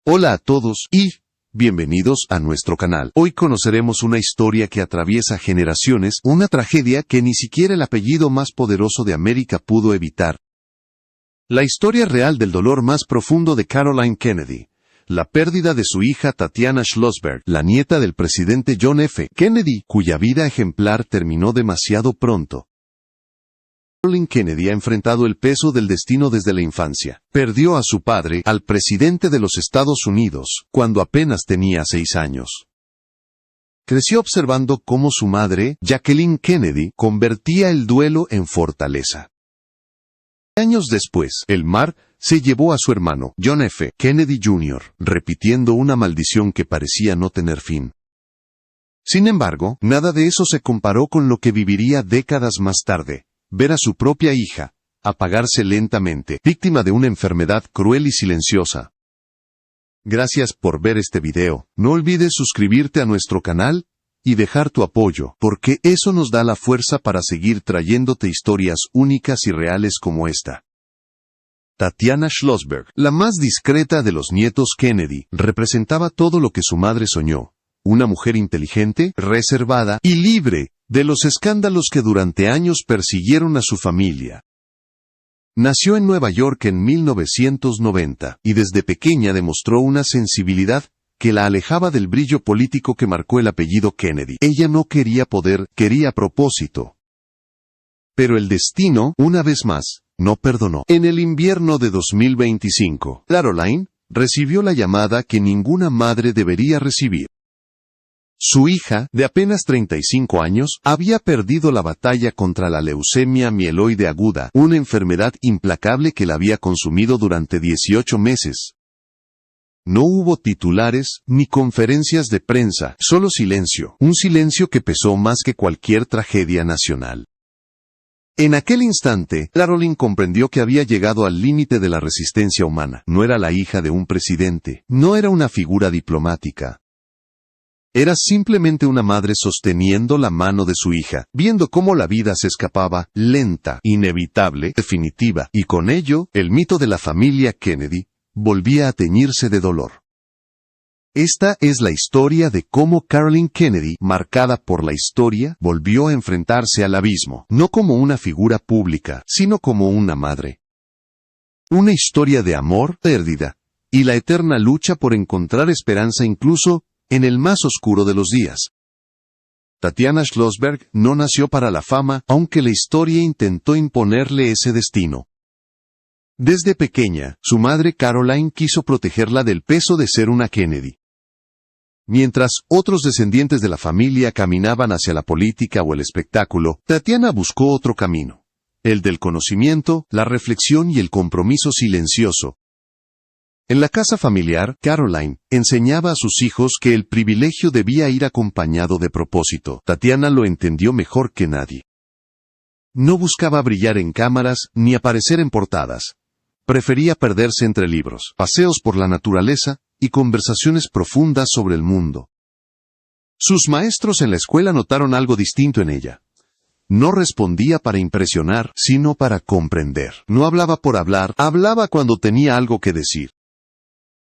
Hola a todos y bienvenidos a nuestro canal. Hoy conoceremos una historia que atraviesa generaciones, una tragedia que ni siquiera el apellido más poderoso de América pudo evitar. La historia real del dolor más profundo de Caroline Kennedy. La pérdida de su hija Tatiana Schlossberg, la nieta del presidente John F. Kennedy, cuya vida ejemplar terminó demasiado pronto. Caroline Kennedy ha enfrentado el peso del destino desde la infancia. Perdió a su padre, al presidente de los Estados Unidos, cuando apenas tenía 6 años. Creció observando cómo su madre, Jacqueline Kennedy, convertía el duelo en fortaleza. Años después, el mar se llevó a su hermano, John F. Kennedy Jr., repitiendo una maldición que parecía no tener fin. Sin embargo, nada de eso se comparó con lo que viviría décadas más tarde. Ver a su propia hija apagarse lentamente, víctima de una enfermedad cruel y silenciosa. Gracias por ver este video. No olvides suscribirte a nuestro canal y dejar tu apoyo, porque eso nos da la fuerza para seguir trayéndote historias únicas y reales como esta. Tatiana Schlossberg, la más discreta de los nietos Kennedy, representaba todo lo que su madre soñó. Una mujer inteligente, reservada y libre de los escándalos que durante años persiguieron a su familia. Nació en Nueva York en 1990, y desde pequeña demostró una sensibilidad que la alejaba del brillo político que marcó el apellido Kennedy. Ella no quería poder, quería propósito. Pero el destino, una vez más, no perdonó. En el invierno de 2025, Caroline recibió la llamada que ninguna madre debería recibir. Su hija, de apenas 35 años, había perdido la batalla contra la leucemia mieloide aguda, una enfermedad implacable que la había consumido durante 18 meses. No hubo titulares, ni conferencias de prensa, solo silencio, un silencio que pesó más que cualquier tragedia nacional. En aquel instante, Caroline comprendió que había llegado al límite de la resistencia humana. No era la hija de un presidente, no era una figura diplomática. Era simplemente una madre sosteniendo la mano de su hija, viendo cómo la vida se escapaba, lenta, inevitable, definitiva, y con ello, el mito de la familia Kennedy volvía a teñirse de dolor. Esta es la historia de cómo Caroline Kennedy, marcada por la historia, volvió a enfrentarse al abismo, no como una figura pública, sino como una madre. Una historia de amor, pérdida, y la eterna lucha por encontrar esperanza incluso en el más oscuro de los días. Tatiana Schlossberg no nació para la fama, aunque la historia intentó imponerle ese destino. Desde pequeña, su madre Caroline quiso protegerla del peso de ser una Kennedy. Mientras otros descendientes de la familia caminaban hacia la política o el espectáculo, Tatiana buscó otro camino. El del conocimiento, la reflexión y el compromiso silencioso. En la casa familiar, Caroline enseñaba a sus hijos que el privilegio debía ir acompañado de propósito. Tatiana lo entendió mejor que nadie. No buscaba brillar en cámaras ni aparecer en portadas. Prefería perderse entre libros, paseos por la naturaleza y conversaciones profundas sobre el mundo. Sus maestros en la escuela notaron algo distinto en ella. No respondía para impresionar, sino para comprender. No hablaba por hablar, hablaba cuando tenía algo que decir.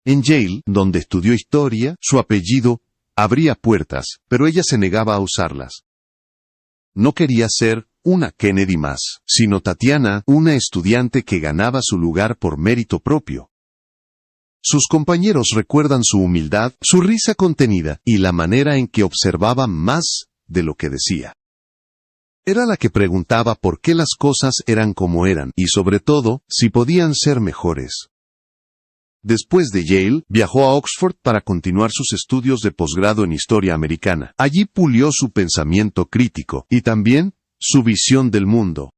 En Yale, donde estudió historia, su apellido abría puertas, pero ella se negaba a usarlas. No quería ser una Kennedy más, sino Tatiana, una estudiante que ganaba su lugar por mérito propio. Sus compañeros recuerdan su humildad, su risa contenida y la manera en que observaba más de lo que decía. Era la que preguntaba por qué las cosas eran como eran y sobre todo, si podían ser mejores. Después de Yale, viajó a Oxford para continuar sus estudios de posgrado en historia americana. Allí pulió su pensamiento crítico y también su visión del mundo.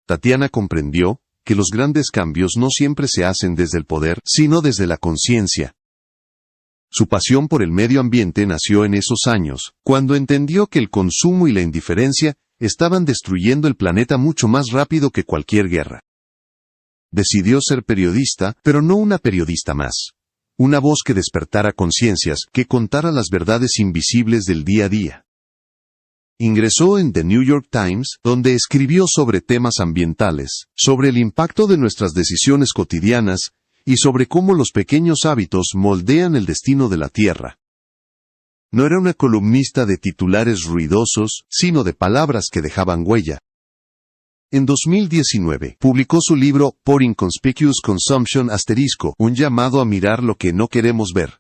Tatiana comprendió que los grandes cambios no siempre se hacen desde el poder, sino desde la conciencia. Su pasión por el medio ambiente nació en esos años, cuando entendió que el consumo y la indiferencia estaban destruyendo el planeta mucho más rápido que cualquier guerra. Decidió ser periodista, pero no una periodista más. Una voz que despertara conciencias, que contara las verdades invisibles del día a día. Ingresó en The New York Times, donde escribió sobre temas ambientales, sobre el impacto de nuestras decisiones cotidianas y sobre cómo los pequeños hábitos moldean el destino de la Tierra. No era una columnista de titulares ruidosos, sino de palabras que dejaban huella. En 2019, publicó su libro Por Inconspicuous Consumption *, un llamado a mirar lo que no queremos ver.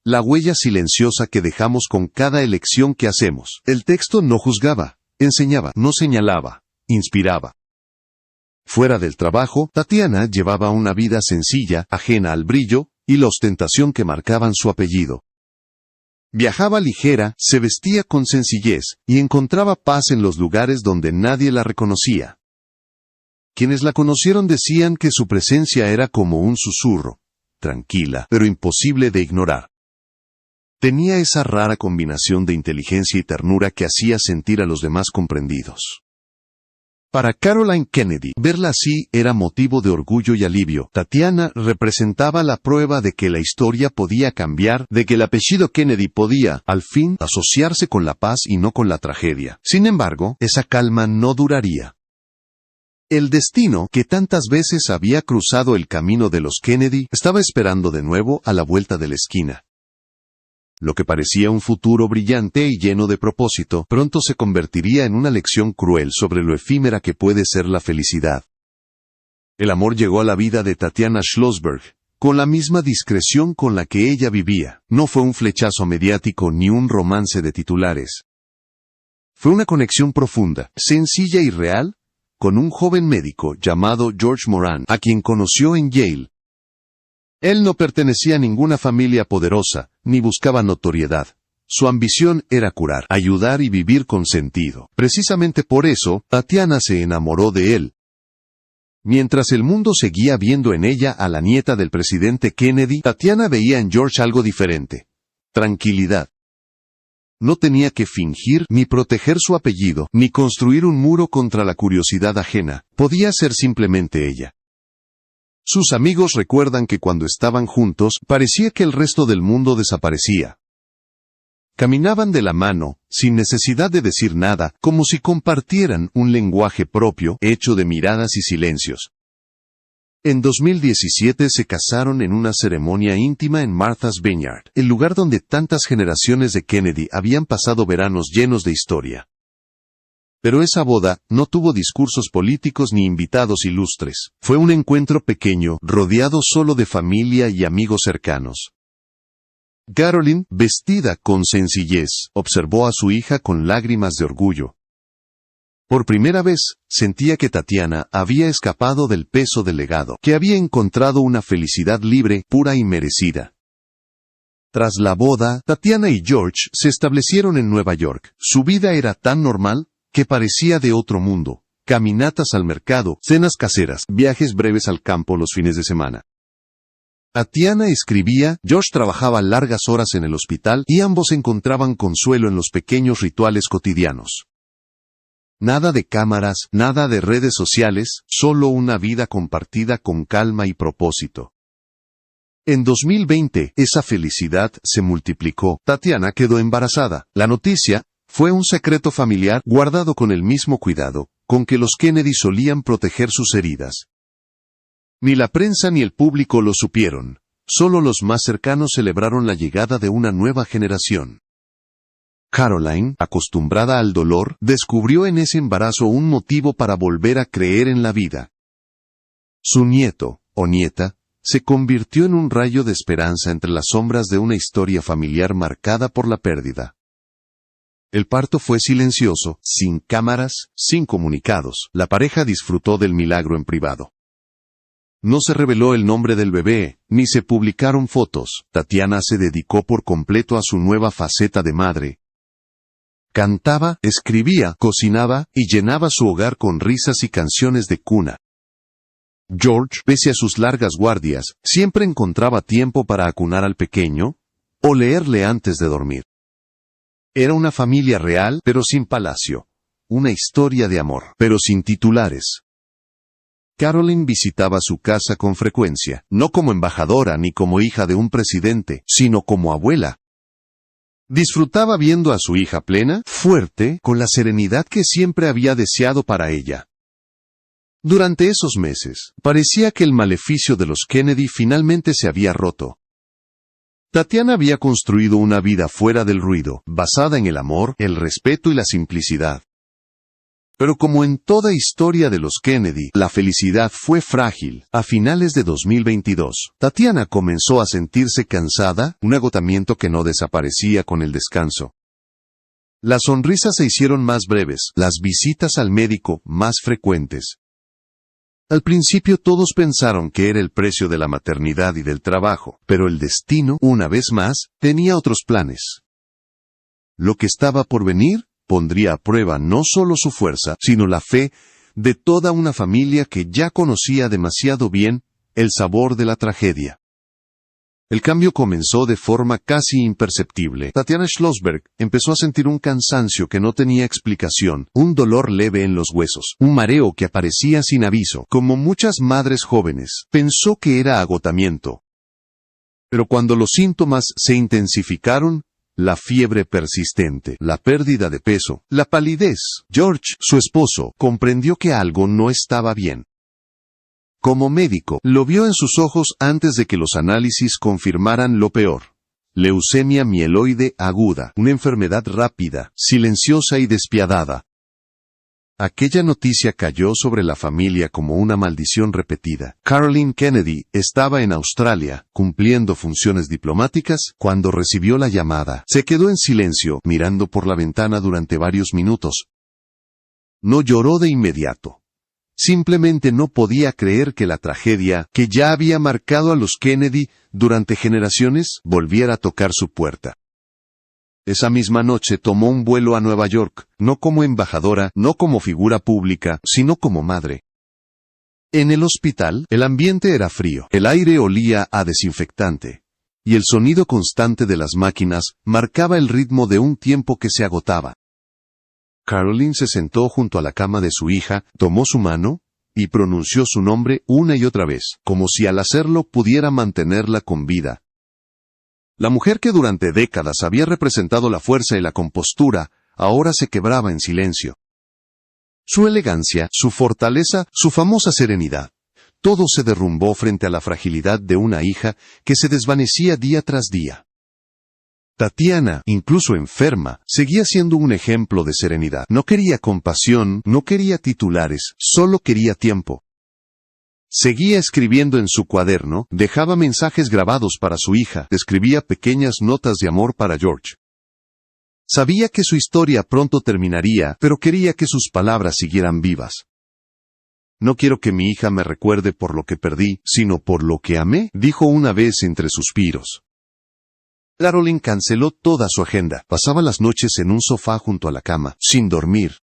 La huella silenciosa que dejamos con cada elección que hacemos. El texto no juzgaba, enseñaba, no señalaba, inspiraba. Fuera del trabajo, Tatiana llevaba una vida sencilla, ajena al brillo y la ostentación que marcaban su apellido. Viajaba ligera, se vestía con sencillez, y encontraba paz en los lugares donde nadie la reconocía. Quienes la conocieron decían que su presencia era como un susurro, tranquila, pero imposible de ignorar. Tenía esa rara combinación de inteligencia y ternura que hacía sentir a los demás comprendidos. Para Caroline Kennedy, verla así era motivo de orgullo y alivio. Tatiana representaba la prueba de que la historia podía cambiar, de que el apellido Kennedy podía, al fin, asociarse con la paz y no con la tragedia. Sin embargo, esa calma no duraría. El destino, que tantas veces había cruzado el camino de los Kennedy, estaba esperando de nuevo a la vuelta de la esquina. Lo que parecía un futuro brillante y lleno de propósito, pronto se convertiría en una lección cruel sobre lo efímera que puede ser la felicidad. El amor llegó a la vida de Tatiana Schlossberg, con la misma discreción con la que ella vivía. No fue un flechazo mediático ni un romance de titulares. Fue una conexión profunda, sencilla y real, con un joven médico llamado George Moran, a quien conoció en Yale. Él no pertenecía a ninguna familia poderosa, ni buscaba notoriedad. Su ambición era curar, ayudar y vivir con sentido. Precisamente por eso, Tatiana se enamoró de él. Mientras el mundo seguía viendo en ella a la nieta del presidente Kennedy, Tatiana veía en George algo diferente. Tranquilidad. No tenía que fingir, ni proteger su apellido, ni construir un muro contra la curiosidad ajena. Podía ser simplemente ella. Sus amigos recuerdan que cuando estaban juntos, parecía que el resto del mundo desaparecía. Caminaban de la mano, sin necesidad de decir nada, como si compartieran un lenguaje propio, hecho de miradas y silencios. En 2017 se casaron en una ceremonia íntima en Martha's Vineyard, el lugar donde tantas generaciones de Kennedy habían pasado veranos llenos de historia. Pero esa boda no tuvo discursos políticos ni invitados ilustres. Fue un encuentro pequeño, rodeado solo de familia y amigos cercanos. Caroline, vestida con sencillez, observó a su hija con lágrimas de orgullo. Por primera vez, sentía que Tatiana había escapado del peso del legado, que había encontrado una felicidad libre, pura y merecida. Tras la boda, Tatiana y George se establecieron en Nueva York. Su vida era tan normal que parecía de otro mundo. Caminatas al mercado, cenas caseras, viajes breves al campo los fines de semana. Tatiana escribía, George trabajaba largas horas en el hospital y ambos encontraban consuelo en los pequeños rituales cotidianos. Nada de cámaras, nada de redes sociales, solo una vida compartida con calma y propósito. En 2020, esa felicidad se multiplicó. Tatiana quedó embarazada. La noticia fue un secreto familiar guardado con el mismo cuidado con que los Kennedy solían proteger sus heridas. Ni la prensa ni el público lo supieron. Solo los más cercanos celebraron la llegada de una nueva generación. Caroline, acostumbrada al dolor, descubrió en ese embarazo un motivo para volver a creer en la vida. Su nieto, o nieta, se convirtió en un rayo de esperanza entre las sombras de una historia familiar marcada por la pérdida. El parto fue silencioso, sin cámaras, sin comunicados. La pareja disfrutó del milagro en privado. No se reveló el nombre del bebé, ni se publicaron fotos. Tatiana se dedicó por completo a su nueva faceta de madre. Cantaba, escribía, cocinaba, y llenaba su hogar con risas y canciones de cuna. George, pese a sus largas guardias, siempre encontraba tiempo para acunar al pequeño, o leerle antes de dormir. Era una familia real, pero sin palacio. Una historia de amor, pero sin titulares. Caroline visitaba su casa con frecuencia, no como embajadora ni como hija de un presidente, sino como abuela. Disfrutaba viendo a su hija plena, fuerte, con la serenidad que siempre había deseado para ella. Durante esos meses, parecía que el maleficio de los Kennedy finalmente se había roto. Tatiana había construido una vida fuera del ruido, basada en el amor, el respeto y la simplicidad. Pero como en toda historia de los Kennedy, la felicidad fue frágil. A finales de 2022, Tatiana comenzó a sentirse cansada, un agotamiento que no desaparecía con el descanso. Las sonrisas se hicieron más breves, las visitas al médico más frecuentes. Al principio todos pensaron que era el precio de la maternidad y del trabajo, pero el destino, una vez más, tenía otros planes. Lo que estaba por venir pondría a prueba no solo su fuerza, sino la fe de toda una familia que ya conocía demasiado bien el sabor de la tragedia. El cambio comenzó de forma casi imperceptible. Tatiana Schlossberg empezó a sentir un cansancio que no tenía explicación, un dolor leve en los huesos, un mareo que aparecía sin aviso. Como muchas madres jóvenes, pensó que era agotamiento. Pero cuando los síntomas se intensificaron, la fiebre persistente, la pérdida de peso, la palidez, George, su esposo, comprendió que algo no estaba bien. Como médico, lo vio en sus ojos antes de que los análisis confirmaran lo peor. Leucemia mieloide aguda, una enfermedad rápida, silenciosa y despiadada. Aquella noticia cayó sobre la familia como una maldición repetida. Caroline Kennedy estaba en Australia, cumpliendo funciones diplomáticas, cuando recibió la llamada. Se quedó en silencio, mirando por la ventana durante varios minutos. No lloró de inmediato. Simplemente no podía creer que la tragedia, que ya había marcado a los Kennedy durante generaciones, volviera a tocar su puerta. Esa misma noche tomó un vuelo a Nueva York, no como embajadora, no como figura pública, sino como madre. En el hospital, el ambiente era frío, el aire olía a desinfectante, y el sonido constante de las máquinas marcaba el ritmo de un tiempo que se agotaba. Caroline se sentó junto a la cama de su hija, tomó su mano, y pronunció su nombre una y otra vez, como si al hacerlo pudiera mantenerla con vida. La mujer que durante décadas había representado la fuerza y la compostura, ahora se quebraba en silencio. Su elegancia, su fortaleza, su famosa serenidad, todo se derrumbó frente a la fragilidad de una hija que se desvanecía día tras día. Tatiana, incluso enferma, seguía siendo un ejemplo de serenidad. No quería compasión, no quería titulares, solo quería tiempo. Seguía escribiendo en su cuaderno, dejaba mensajes grabados para su hija, escribía pequeñas notas de amor para George. Sabía que su historia pronto terminaría, pero quería que sus palabras siguieran vivas. No quiero que mi hija me recuerde por lo que perdí, sino por lo que amé, dijo una vez entre suspiros. Caroline canceló toda su agenda. Pasaba las noches en un sofá junto a la cama, sin dormir.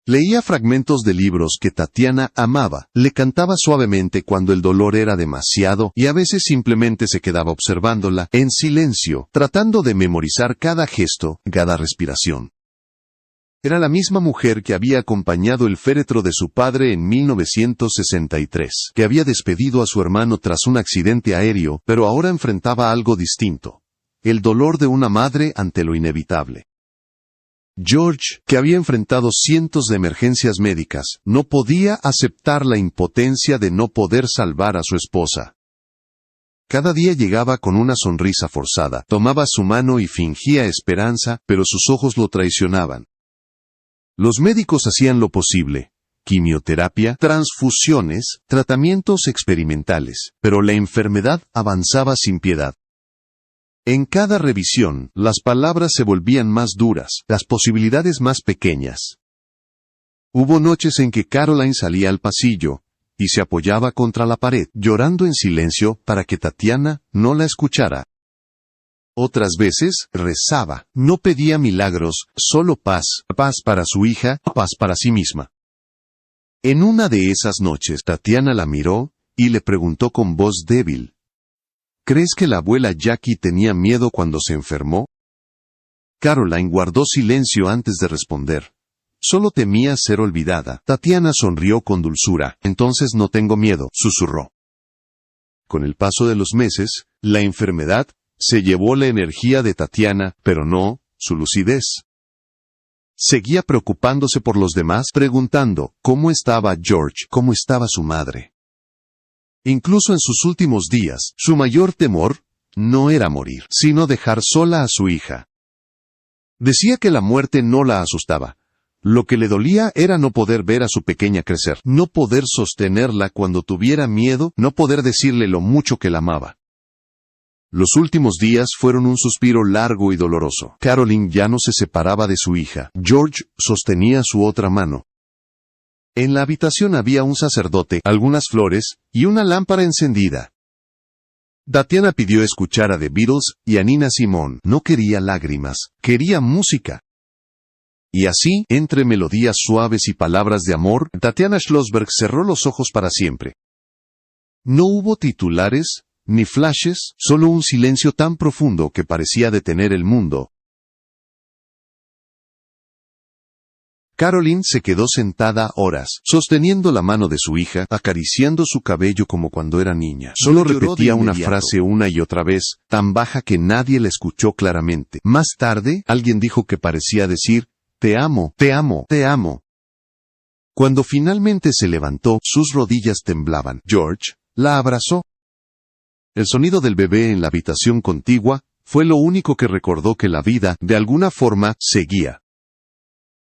Leía fragmentos de libros que Tatiana amaba, le cantaba suavemente cuando el dolor era demasiado y a veces simplemente se quedaba observándola, en silencio, tratando de memorizar cada gesto, cada respiración. Era la misma mujer que había acompañado el féretro de su padre en 1963, que había despedido a su hermano tras un accidente aéreo, pero ahora enfrentaba algo distinto. El dolor de una madre ante lo inevitable. George, que había enfrentado cientos de emergencias médicas, no podía aceptar la impotencia de no poder salvar a su esposa. Cada día llegaba con una sonrisa forzada, tomaba su mano y fingía esperanza, pero sus ojos lo traicionaban. Los médicos hacían lo posible. Quimioterapia, transfusiones, tratamientos experimentales, pero la enfermedad avanzaba sin piedad. En cada revisión, las palabras se volvían más duras, las posibilidades más pequeñas. Hubo noches en que Caroline salía al pasillo y se apoyaba contra la pared, llorando en silencio para que Tatiana no la escuchara. Otras veces, rezaba, no pedía milagros, solo paz, paz para su hija, paz para sí misma. En una de esas noches, Tatiana la miró y le preguntó con voz débil, ¿crees que la abuela Jackie tenía miedo cuando se enfermó? Caroline guardó silencio antes de responder. Solo temía ser olvidada. Tatiana sonrió con dulzura. Entonces no tengo miedo, susurró. Con el paso de los meses, la enfermedad se llevó la energía de Tatiana, pero no su lucidez. Seguía preocupándose por los demás, preguntando cómo estaba George, cómo estaba su madre. Incluso en sus últimos días, su mayor temor no era morir, sino dejar sola a su hija. Decía que la muerte no la asustaba. Lo que le dolía era no poder ver a su pequeña crecer, no poder sostenerla cuando tuviera miedo, no poder decirle lo mucho que la amaba. Los últimos días fueron un suspiro largo y doloroso. Caroline ya no se separaba de su hija. George sostenía su otra mano. En la habitación había un sacerdote, algunas flores y una lámpara encendida. Tatiana pidió escuchar a The Beatles y a Nina Simone. No quería lágrimas, quería música. Y así, entre melodías suaves y palabras de amor, Tatiana Schlossberg cerró los ojos para siempre. No hubo titulares, ni flashes, solo un silencio tan profundo que parecía detener el mundo. Caroline se quedó sentada horas, sosteniendo la mano de su hija, acariciando su cabello como cuando era niña. Solo repetía una frase una y otra vez, tan baja que nadie la escuchó claramente. Más tarde, alguien dijo que parecía decir, «Te amo, te amo, te amo». Cuando finalmente se levantó, sus rodillas temblaban. George la abrazó. El sonido del bebé en la habitación contigua fue lo único que recordó que la vida, de alguna forma, seguía.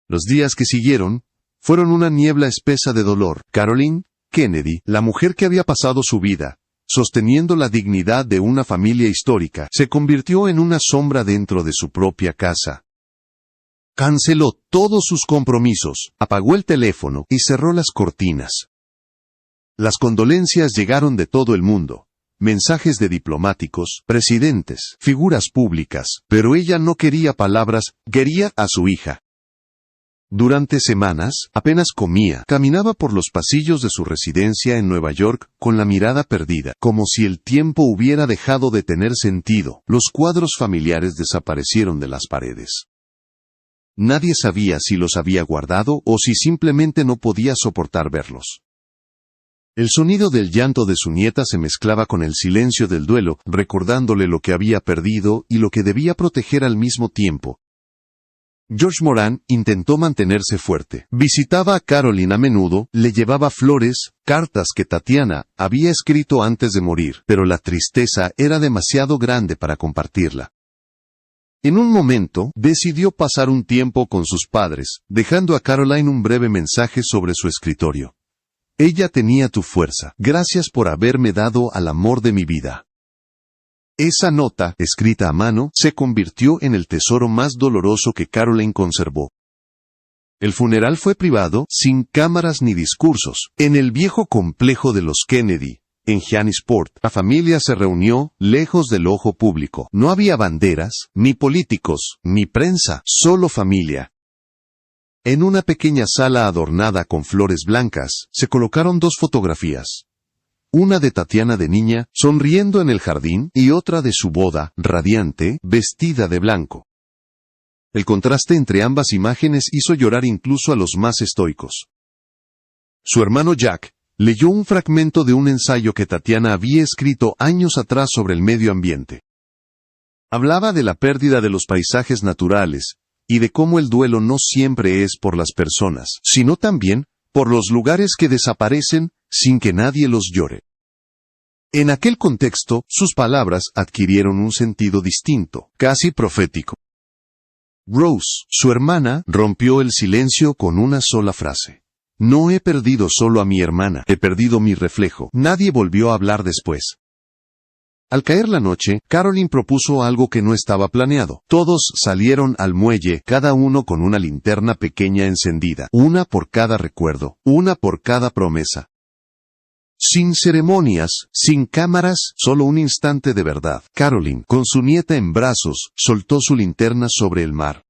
Los días que siguieron fueron una niebla espesa de dolor. Caroline Kennedy, la mujer que había pasado su vida sosteniendo la dignidad de una familia histórica, se convirtió en una sombra dentro de su propia casa. Canceló todos sus compromisos, apagó el teléfono y cerró las cortinas. Las condolencias llegaron de todo el mundo. Mensajes de diplomáticos, presidentes, figuras públicas, pero ella no quería palabras, quería a su hija. Durante semanas, apenas comía, caminaba por los pasillos de su residencia en Nueva York con la mirada perdida, como si el tiempo hubiera dejado de tener sentido. Los cuadros familiares desaparecieron de las paredes. Nadie sabía si los había guardado o si simplemente no podía soportar verlos. El sonido del llanto de su nieta se mezclaba con el silencio del duelo, recordándole lo que había perdido y lo que debía proteger al mismo tiempo. George Moran intentó mantenerse fuerte. Visitaba a Caroline a menudo, le llevaba flores, cartas que Tatiana había escrito antes de morir, pero la tristeza era demasiado grande para compartirla. En un momento, decidió pasar un tiempo con sus padres, dejando a Caroline un breve mensaje sobre su escritorio. Ella tenía tu fuerza. Gracias por haberme dado al amor de mi vida. Esa nota, escrita a mano, se convirtió en el tesoro más doloroso que Caroline conservó. El funeral fue privado, sin cámaras ni discursos, en el viejo complejo de los Kennedy, en Hyannisport. La familia se reunió, lejos del ojo público. No había banderas, ni políticos, ni prensa, solo familia. En una pequeña sala adornada con flores blancas, se colocaron dos fotografías. Una de Tatiana de niña, sonriendo en el jardín, y otra de su boda, radiante, vestida de blanco. El contraste entre ambas imágenes hizo llorar incluso a los más estoicos. Su hermano Jack leyó un fragmento de un ensayo que Tatiana había escrito años atrás sobre el medio ambiente. Hablaba de la pérdida de los paisajes naturales, y de cómo el duelo no siempre es por las personas, sino también por los lugares que desaparecen sin que nadie los llore. En aquel contexto, sus palabras adquirieron un sentido distinto, casi profético. Rose, su hermana, rompió el silencio con una sola frase. No he perdido solo a mi hermana, he perdido mi reflejo. Nadie volvió a hablar después. Al caer la noche, Caroline propuso algo que no estaba planeado. Todos salieron al muelle, cada uno con una linterna pequeña encendida, una por cada recuerdo, una por cada promesa. Sin ceremonias, sin cámaras, solo un instante de verdad. Caroline, con su nieta en brazos, soltó su linterna sobre el mar.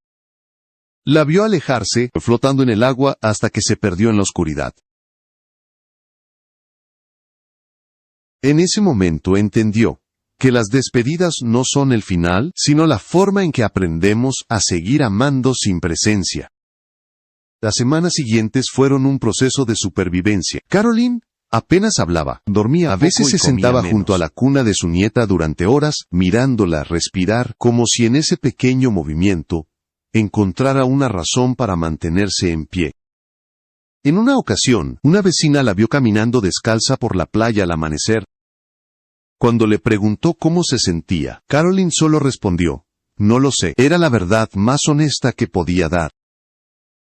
La vio alejarse, flotando en el agua hasta que se perdió en la oscuridad. En ese momento entendió que las despedidas no son el final, sino la forma en que aprendemos a seguir amando sin presencia. Las semanas siguientes fueron un proceso de supervivencia. Caroline apenas hablaba, dormía, a veces se sentaba junto a la cuna de su nieta durante horas, mirándola respirar, como si en ese pequeño movimiento encontrara una razón para mantenerse en pie. En una ocasión, una vecina la vio caminando descalza por la playa al amanecer. Cuando le preguntó cómo se sentía, Caroline solo respondió, «No lo sé». Era la verdad más honesta que podía dar.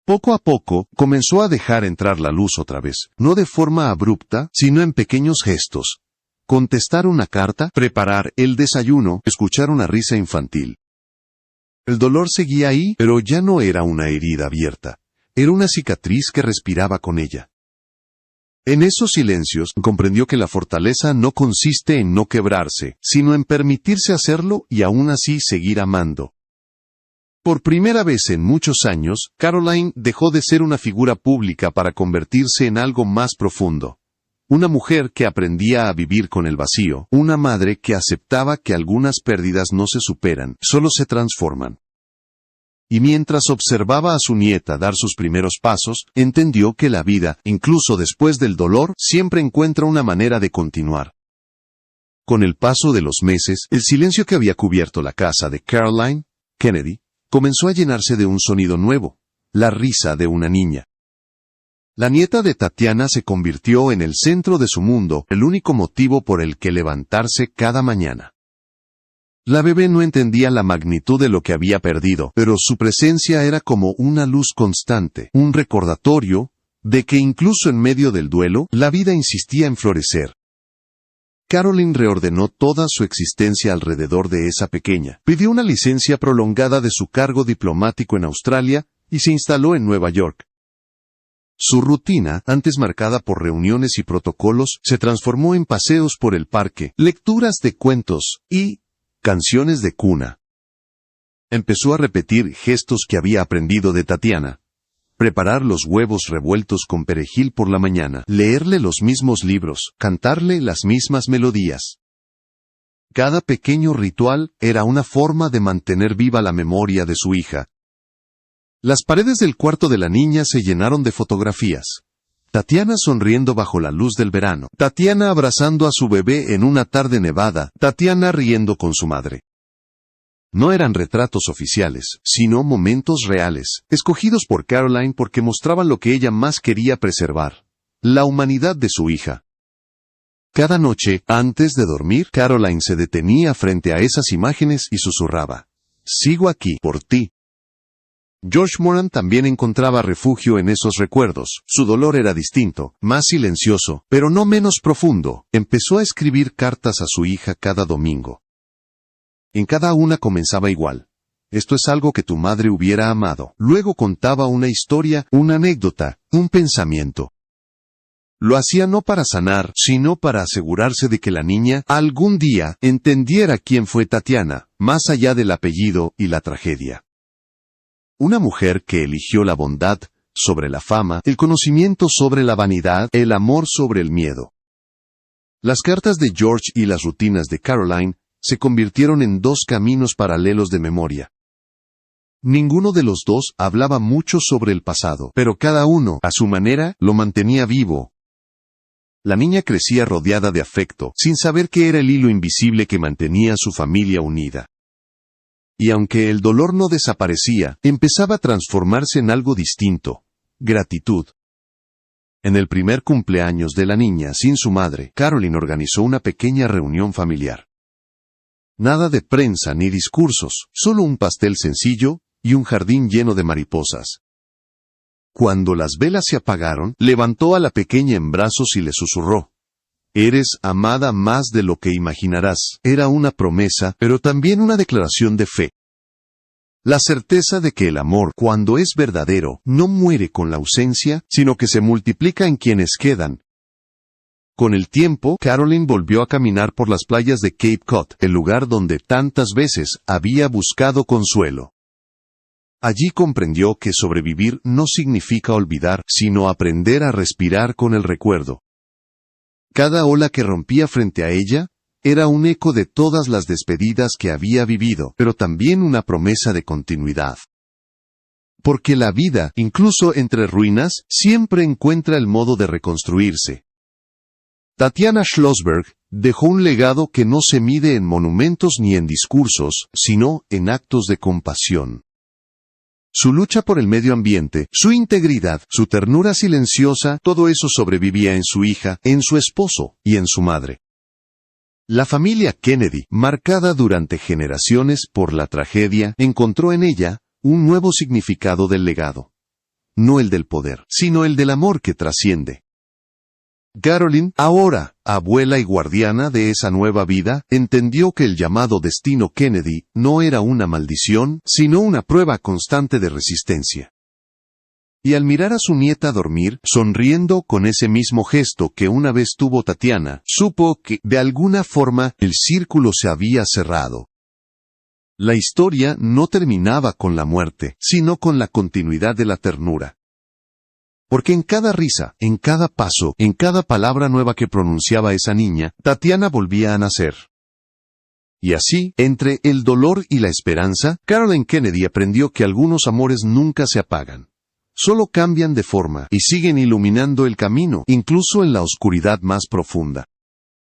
Poco a poco, comenzó a dejar entrar la luz otra vez, no de forma abrupta, sino en pequeños gestos. Contestar una carta, preparar el desayuno, escuchar una risa infantil. El dolor seguía ahí, pero ya no era una herida abierta. Era una cicatriz que respiraba con ella. En esos silencios, comprendió que la fortaleza no consiste en no quebrarse, sino en permitirse hacerlo y aún así seguir amando. Por primera vez en muchos años, Caroline dejó de ser una figura pública para convertirse en algo más profundo. Una mujer que aprendía a vivir con el vacío, una madre que aceptaba que algunas pérdidas no se superan, solo se transforman. Y mientras observaba a su nieta dar sus primeros pasos, entendió que la vida, incluso después del dolor, siempre encuentra una manera de continuar. Con el paso de los meses, el silencio que había cubierto la casa de Caroline Kennedy comenzó a llenarse de un sonido nuevo, la risa de una niña. La nieta de Tatiana se convirtió en el centro de su mundo, el único motivo por el que levantarse cada mañana. La bebé no entendía la magnitud de lo que había perdido, pero su presencia era como una luz constante, un recordatorio de que incluso en medio del duelo, la vida insistía en florecer. Caroline reordenó toda su existencia alrededor de esa pequeña, pidió una licencia prolongada de su cargo diplomático en Australia y se instaló en Nueva York. Su rutina, antes marcada por reuniones y protocolos, se transformó en paseos por el parque, lecturas de cuentos y canciones de cuna. Empezó a repetir gestos que había aprendido de Tatiana. Preparar los huevos revueltos con perejil por la mañana, leerle los mismos libros, cantarle las mismas melodías. Cada pequeño ritual era una forma de mantener viva la memoria de su hija. Las paredes del cuarto de la niña se llenaron de fotografías. Tatiana sonriendo bajo la luz del verano, Tatiana abrazando a su bebé en una tarde nevada, Tatiana riendo con su madre. No eran retratos oficiales, sino momentos reales, escogidos por Caroline porque mostraban lo que ella más quería preservar, la humanidad de su hija. Cada noche, antes de dormir, Caroline se detenía frente a esas imágenes y susurraba, «Sigo aquí, por ti». George Moran también encontraba refugio en esos recuerdos. Su dolor era distinto, más silencioso, pero no menos profundo. Empezó a escribir cartas a su hija cada domingo. En cada una comenzaba igual. «Esto es algo que tu madre hubiera amado». Luego contaba una historia, una anécdota, un pensamiento. Lo hacía no para sanar, sino para asegurarse de que la niña, algún día, entendiera quién fue Tatiana, más allá del apellido y la tragedia. Una mujer que eligió la bondad sobre la fama, el conocimiento sobre la vanidad, el amor sobre el miedo. Las cartas de George y las rutinas de Caroline se convirtieron en dos caminos paralelos de memoria. Ninguno de los dos hablaba mucho sobre el pasado, pero cada uno, a su manera, lo mantenía vivo. La niña crecía rodeada de afecto, sin saber qué era el hilo invisible que mantenía a su familia unida. Y aunque el dolor no desaparecía, empezaba a transformarse en algo distinto: gratitud. En el primer cumpleaños de la niña sin su madre, Caroline organizó una pequeña reunión familiar. Nada de prensa ni discursos, solo un pastel sencillo y un jardín lleno de mariposas. Cuando las velas se apagaron, levantó a la pequeña en brazos y le susurró: «Eres amada más de lo que imaginarás». Era una promesa, pero también una declaración de fe. La certeza de que el amor, cuando es verdadero, no muere con la ausencia, sino que se multiplica en quienes quedan. Con el tiempo, Caroline volvió a caminar por las playas de Cape Cod, el lugar donde tantas veces había buscado consuelo. Allí comprendió que sobrevivir no significa olvidar, sino aprender a respirar con el recuerdo. Cada ola que rompía frente a ella era un eco de todas las despedidas que había vivido, pero también una promesa de continuidad. Porque la vida, incluso entre ruinas, siempre encuentra el modo de reconstruirse. Tatiana Schlossberg dejó un legado que no se mide en monumentos ni en discursos, sino en actos de compasión. su lucha por el medio ambiente, su integridad, su ternura silenciosa, todo eso sobrevivía en su hija, en su esposo y en su madre. La familia Kennedy, marcada durante generaciones por la tragedia, encontró en ella un nuevo significado del legado. No el del poder, sino el del amor que trasciende. Carolyn, ahora abuela y guardiana de esa nueva vida, entendió que el llamado destino Kennedy no era una maldición, sino una prueba constante de resistencia. Y al mirar a su nieta dormir, sonriendo con ese mismo gesto que una vez tuvo Tatiana, supo que, de alguna forma, el círculo se había cerrado. La historia no terminaba con la muerte, sino con la continuidad de la ternura. Porque en cada risa, en cada paso, en cada palabra nueva que pronunciaba esa niña, Tatiana volvía a nacer. Y así, entre el dolor y la esperanza, Carolyn Kennedy aprendió que algunos amores nunca se apagan. Solo cambian de forma y siguen iluminando el camino, incluso en la oscuridad más profunda.